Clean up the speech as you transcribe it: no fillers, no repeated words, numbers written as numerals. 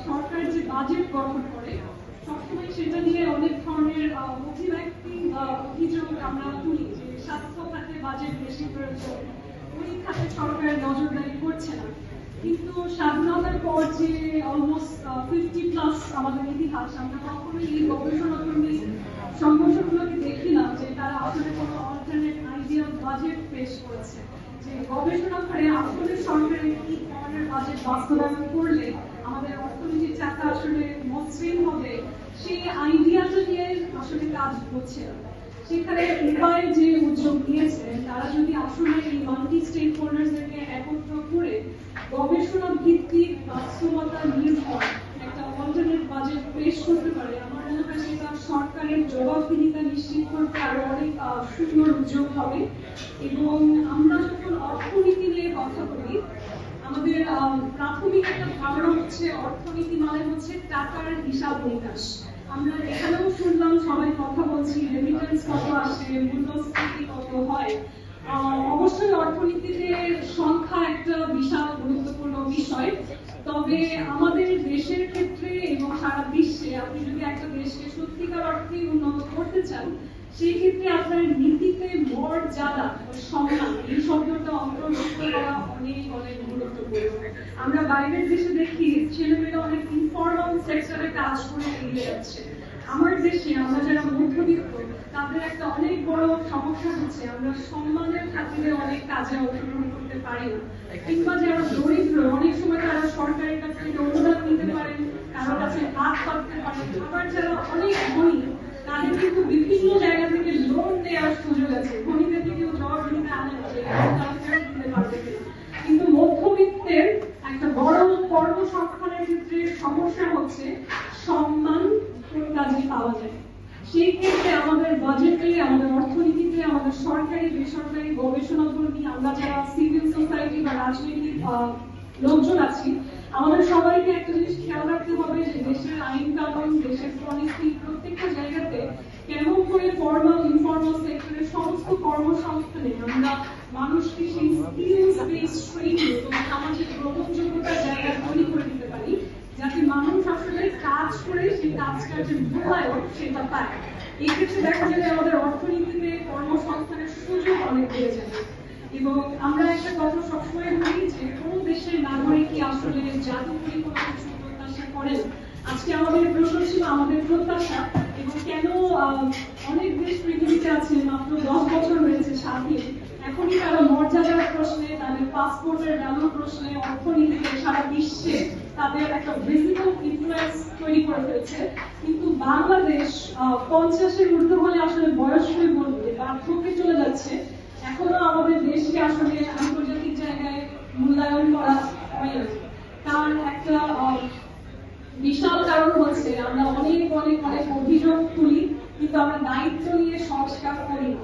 সরকার যে বাজেট গঠন করে সবসময় সেটা নিয়ে অনেক ধরনের অভিব্যক্তি অভিযোগ আমরা তুলি যে স্বাস্থ্য খাতে বাজেট বেশি প্রয়োজন, ওই খাতে সরকার নজরদারি করছে না। কিন্তু স্বাধীনতার পর যে অলমোস্ট 50+ আমাদের ইতিহাস, আমরা কখনোই এই গবেষণাকর্মী সংগঠনগুলোকে দেখি না যে তারা আসলে কোনো অল্টারনেট আইডিয়া বাজেট পেশ করেছে, যে গবেষণা করে আসলে সরকারের কি ধরনের বাজেট বাস্তবায়ন করলে আমাদের অর্থনীতির চাকা আসলে মসৃণ হবে, সেই আইডিয়াটা নিয়ে আসলে কাজ হচ্ছে। সেখানে উপায় যে উদ্যোগ নিয়েছে তারা যদি আসলে এই মাল্টি স্টেক হোল্ডারদেরকে একত্র করে গবেষণা ভিত্তিক বাস্তবতা নির্ভর একটা অল্টারনেট বাজেট পেশ করতে পারে, আমার মনে হয় সেটা সরকারের জবাবদিহিতা নিশ্চিত করতে আরো অনেক সুন্দর উদ্যোগ হবে। এবং আমরা যখন অর্থনীতি নিয়ে কথা বলি, আমাদের প্রাথমিক একটা ধারণা হচ্ছে অর্থনীতি মানে হচ্ছে টাকার হিসাব নিকাশ। আমরা এখানেও শুনলাম সবাই কথা বলছি রেমিটেন্স কত আসে, মূল্যস্ফীতি কত হয়। অবশ্যই অর্থনীতিতে সংখ্যা একটা বিশাল গুরুত্বপূর্ণ বিষয়, তবে আমাদের দেশের ক্ষেত্রে এবং সারা বিশ্বে আপনি যদি একটা দেশকে সত্যিকার অর্থে উন্নত করতে চান, সেই ক্ষেত্রে আপনার নীতিতে মর্যাদা, সম্মান, এই শব্দটা অন্তর্ভুক্ত করা অনেক অনেক গুরুত্বপূর্ণ। আমরা বাইরের দেশে দেখি ছেলেমেয়েরা অনেক ইনফর্মাল সেক্টরে কাজ করে এগিয়ে যাচ্ছে। আমার দেশে আমরা যারা মধ্যবিত্ত তাদের একটা অনেক বড় সমস্যা হচ্ছে আমরা সম্মানের খাতিরে অনেক কাজে অংশগ্রহণ করতে পারি না, কিংবা যারা দরিদ্র অনেক সময় তারা সরকারের কাছ থেকে অনুদান নিতে পারেন, কারোর কাছে হাত পাততে পারেন। আবার যারা অনেক ধনী তাদের কিন্তু বিভিন্ন জায়গা থেকে লোন দেওয়ার সুযোগ আছে, ধনীদের থেকেও জবাব দিতে আনেন তারা ফেরত দিতে পারবে। কিন্তু মধ্যবিত্তের একটা বড় কর্মসংস্থানের ক্ষেত্রে সমস্যা হচ্ছে সম্মান কোন কাজে পাওয়া যায়। সেই ক্ষেত্রে আমাদের বাজেটে, আমাদের অর্থনীতিতে, আমাদের সরকারি বেসরকারি গবেষণা কর্মী, আমরা যারা সিভিল সোসাইটি বা রাজনৈতিক লোকজন আছি, আমাদের সবাইকে একটা জিনিস খেয়াল রাখতে হবে যে দেশের আইন কানুন, দেশের পলিসি প্রত্যেকটা জায়গাতে কেমন করে ফর্মাল ইনফর্মাল সেক্টরের সমস্ত কর্মসংস্থানে আমরা মানুষকে সেই স্কিলস বেসড ট্রেনিং এবং সামাজিক গ্রহণযোগ্যতার জায়গা তৈরি করে দিতে পারি, যাতে মানুষ আসলে কাজ করে সেই কাজটার যে মূল্যায়ন সেটা পায়। এই ক্ষেত্রে দেখা যাবে আমাদের অর্থনীতিতে কর্মসংস্থানের সুযোগ অনেক বেড়ে যাবে। এবং আমরা একটা কথা সবসময় বলি যে কোন দেশের নাগরিকই আসলে জাতীয় কোনো কিছু প্রত্যাশা করেন। আজকে আমাদের প্রশ্ন ছিল আমাদের প্রত্যাশা, এবং কেন অনেক দেশ পৃথিবীতে আছে মাত্র 10 বছর হয়েছে স্বাধীন, এখনই তারা মর্যাদার প্রশ্নে, তাদের পাসপোর্টের ভ্যালুর প্রশ্নে, অর্থনীতিতে সারা বিশ্বে তাদের একটা ভিজিবল ইনফ্লুয়েন্স তৈরি করে ফেলছে। কিন্তু বাংলাদেশ 50-এর ঊর্ধ্বে হলে আসলে বয়সই বলবে বার্ধক্যে চলে যাচ্ছে, এখনো আমাদের দেশকে আসলে আন্তর্জাতিক জায়গায় মূল্যায়ন করা হয় না। তার একটা বিশাল কারণ হচ্ছে আমরা অনেক অনেক অনেক অভিযোগ তুলি, কিন্তু আমরা দায়িত্ব নিয়ে সংস্কার করি না।